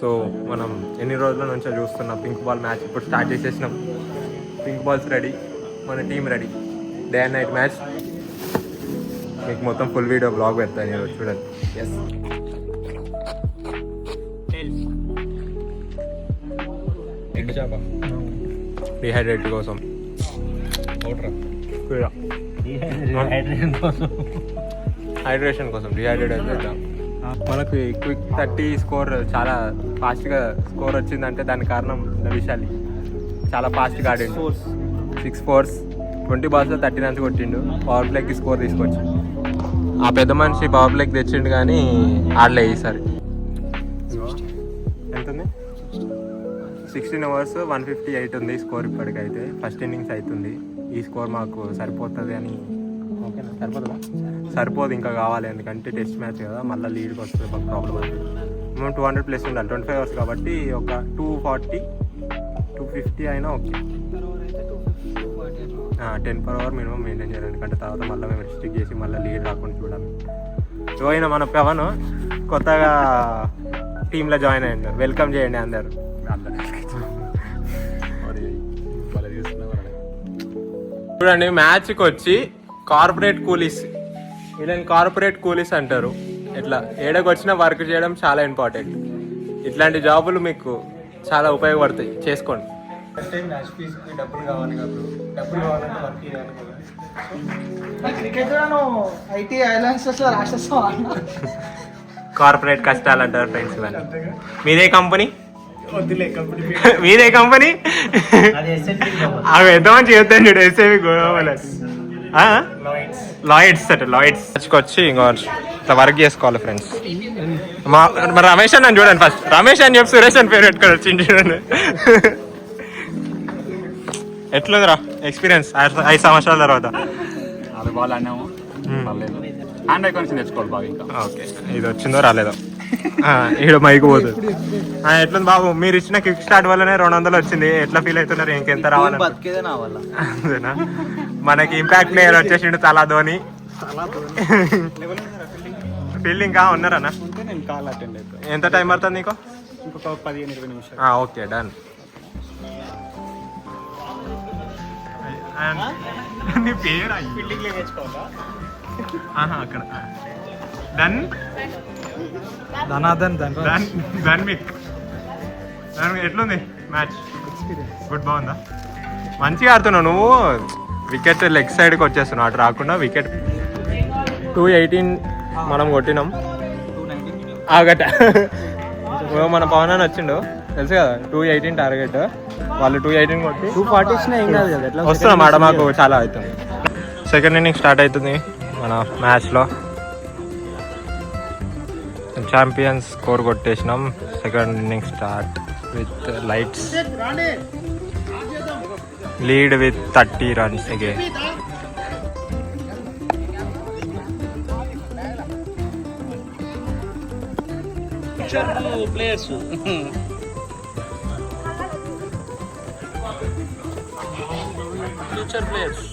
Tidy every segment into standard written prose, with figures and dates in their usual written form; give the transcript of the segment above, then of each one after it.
So మనం ఎన్ని రోజుల నుంచో చూస్తున్నాం పింక్ బాల్ మ్యాచ్. ఇప్పుడు స్టార్ట్ చేసేసినాం. పింక్ బాల్స్ రెడీ, మన team ready. Day and night match. మీకు మొత్తం ఫుల్ వీడియో బ్లాగ్ పెడతాను ఈరోజు, చూడండి. ఎస్, ఎగ్ చేప డిహైడ్రేట్ కోసం, హైడ్రేషన్ కోసం డిహైడ్రేట్ అయితే. మనకు క్విక్ 30 స్కోర్ చాలా ఫాస్ట్గా స్కోర్ వచ్చిందంటే దానికి కారణం విశాలి. చాలా ఫాస్ట్గా ఆడిండు. 6 4s 20 balls 30 runs కొట్టిండు. పవర్ ప్లేకి స్కోర్ తీసుకొచ్చి ఆ పెద్ద మనిషి పవర్ ప్లేకి తెచ్చిండు కానీ ఆడలే ఈసారి. ఎంత ఉంది? 16 overs 158 ఉంది స్కోర్ ఇప్పటికైతే. ఫస్ట్ ఇన్నింగ్స్ అవుతుంది. ఈ స్కోర్ మాకు సరిపోతుంది అని. ఓకేనా? సరిపోతుందా? సరిపోదు, ఇంకా కావాలి. ఎందుకంటే టెస్ట్ మ్యాచ్ కదా, మళ్ళీ లీడ్కి వస్తుంది, మాకు ప్రాబ్లం అవుతుంది. మేము 200+ ఉండాలి. 25 overs కాబట్టి ఒక 240 250 అయినా okay. 10 per hour minimum maintain చేయాలి. ఎందుకంటే తర్వాత మళ్ళీ మేము రిస్ట్రిక్ట్ చేసి మళ్ళీ లీడ్ రాకుండా చూడాలి. జాయిన్ మన పవన్ కొత్తగా టీంలో జాయిన్ అయ్యండి. వెల్కమ్ చేయండి అందరు. చూడండి, మ్యాచ్కి వచ్చి కార్పొరేట్ కూలీస్, వీళ్ళని కార్పొరేట్ కూలీస్ అంటారు. ఇట్లా ఏడకి వచ్చినా వర్క్ చేయడం చాలా ఇంపార్టెంట్. ఇట్లాంటి జాబులు మీకు చాలా ఉపయోగపడతాయి, చేసుకోండి. మ్యాచ్ ఫీజుకి డబ్బులు కావాలి కదా, డబ్బులు కావాలంటే వర్క్ చేయాలి కదా. కార్పొరేట్ కష్టాలు అంటారు ఫ్రెండ్స్. ఇవన్నీ మీదే కంపెనీ, మీదే కంపెనీ. అవి ఎంత మంచి చెప్తాను చూడు. ఎస్ఏవి లాయిడ్స్ అట, లాయిడ్స్ వచ్చి ఇంకో ఇట్లా వర్క్ చేసుకోవాలి ఫ్రెండ్స్. మరి రమేష్ అని చూడండి. ఫస్ట్ రమేష్ అని చెప్పి సురేష్ అని పేరు పెట్టుకొని వచ్చింది చూడండి. ఎట్లుందిరా ఎక్స్పీరియన్స్ 5 సంవత్సరాల తర్వాత? అది బాగా ఆడినాము, పర్లేదు. హ్యాండ్ ఐ కాన్స్ నేర్చుకోవాలి బాగా. ఇంకా ఓకే, ఇది వచ్చిందో రాలేదో ఈడ మైకు పోతుంది. ఎట్లుంది బాబు? మీరు ఇచ్చిన క్విక్ స్టార్ట్ వల్లనే 200 వచ్చింది. ఎట్లా ఫీల్ అవుతున్నారు? ఇంకెంత రావాలి? అంతేనా? మనకి ఇంపాక్ట్ ప్లేయర్ వచ్చేసిండు తలా ధోని. ఫీల్డింగ్ ఉన్నారన్నా? ఎంత టైం పడుతుంది నీకు? ఇంకొక 15-20 నిమిషాలు. Okay, done. నీ పేరు ఫీల్డింగ్ నేర్చుకోవాలా? అక్కడ డన్ ధనాధన్ ధన్విక్. ఎట్లుంది మ్యాచ్? గుడ్, బాగుందా? మంచిగా ఆడుతున్నావు నువ్వు. వికెట్ లెగ్ సైడ్కి వచ్చేస్తున్నావు, అటు రాకుండా. వికెట్ 218 మనం కొట్టినాం. ఆగట మన పవన్ అని వచ్చిండు, తెలుసు కదా. 218 టార్గెట్, వాళ్ళు 218 కొట్టి 240 ఏం కాదు కదా. వస్తున్నాం ఆడ, మాకు చాలా అవుతుంది. సెకండ్ ఇన్నింగ్ స్టార్ట్ అవుతుంది మన మ్యాచ్లో. ఛాంపియన్స్ స్కోర్ కొట్టేసినాం. Second inning start with lights. Lead with 30 runs again. Players future players.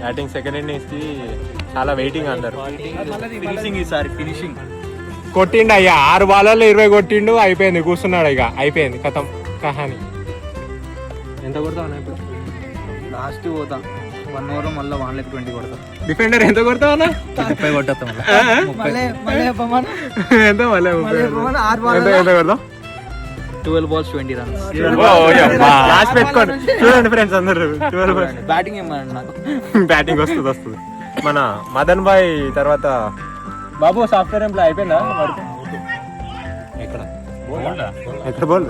Batting second innings కి చాలా వెయిటింగ్ అందరు. ఫినిషింగ్ ఈసారి ఫినిషింగ్ కొట్టిండు అయ్యా. 6 balls 20 కొట్టిండు. అయిపోయింది, కూర్చున్నాడు. ఇక అయిపోయింది, కథం కహాని. ఎంత కొడతావు ఇప్పుడు? లాస్ట్ పోతాం 1 over మళ్ళీ 120 కొడతాం. డిఫెండర్ ఎంత కొడతావు? 30 కొట్టేస్తాం. ఎంత కొడతావు? 12 balls 20 runs. లాస్ట్ పెట్టుకోండి చూడండి ఫ్రెండ్స్ అందరు. 12 balls బ్యాటింగ్ ఏమన్నా నాకు బ్యాటింగ్ వస్తుంది. మన మదన్ భాయ్ తర్వాత బాబు సాఫ్ట్వేర్ ఎంప్లాయ్ అయిపోయిందా? ఎక్కడ బోల్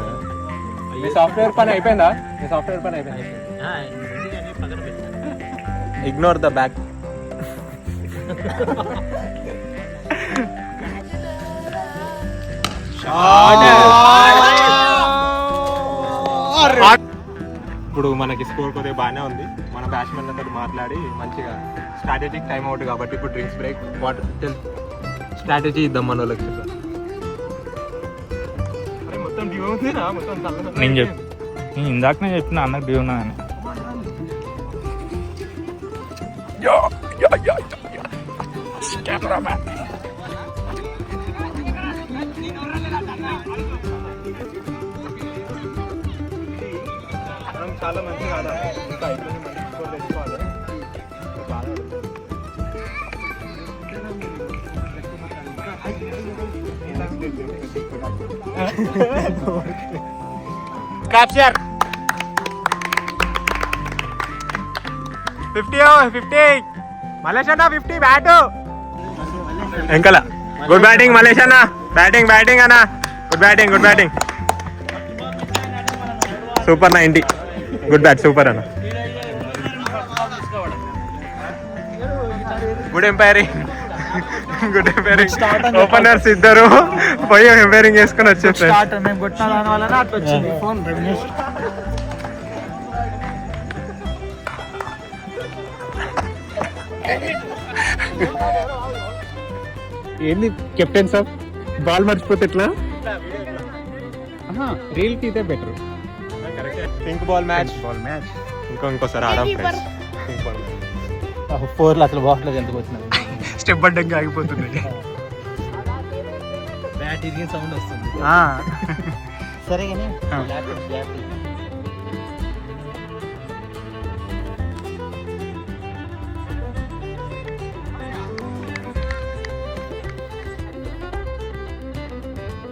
మీ సాఫ్ట్వేర్ పని అయిపోయిందా? మీ సాఫ్ట్వేర్ పని అయిపోయింది. Ignore the back. ఇప్పుడు మనకి స్కోర్ కొద్దిగా బాగానే ఉంది. మన బ్యాట్స్మెన్ అందరూ మాట్లాడి మంచిగా స్ట్రాటజిక్ టైం అవుట్ కాబట్టి ఇప్పుడు డ్రింక్స్ బ్రేక్ వాటర్ స్ట్రాటజీ ఇద్దాం మన వాళ్ళకి. మొత్తం డ్యూ ఉందిరా, మొత్తం నేను ఇందాకనే చెప్పిన అన్నకు డ్యూ ఉన్నా అని. చాలా మంచిగా ఆడాలి. ఇంకా అయిపోయింది, మంచి స్కోర్ తెచ్చుకోవాలి. బాగా క్యాప్చర్ 50 మలేష్ అన్న 50 బ్యాట్ ఎంకల. గుడ్ బ్యాటింగ్ మలేష్ అన్న, బ్యాటింగ్ అన్న, good batting super 90. Good bat, super అన్న. Good umpiring. ఓపెనర్స్ ఇద్దరు పోయి ఎంపైరింగ్ చేసుకుని వచ్చేసారు. ఏంది కెప్టెన్ సాబ్ బాల్ మర్చిపోతే ఎట్లా? రీల్ కి ఇదే బెటర్. పింక్ బాల్ మ్యాచ్ ఇంకోసారి ఆడాం ఫ్రెండ్స్. పింక్ బాల్ 4 అసలు బాగుంటుంది. ఎందుకు వచ్చినది స్టెప్ పడ్డంగా ఆగిపోతుంది. బ్యాట్ ఇరిగిన సౌండ్ వస్తుంది. సరే కానీ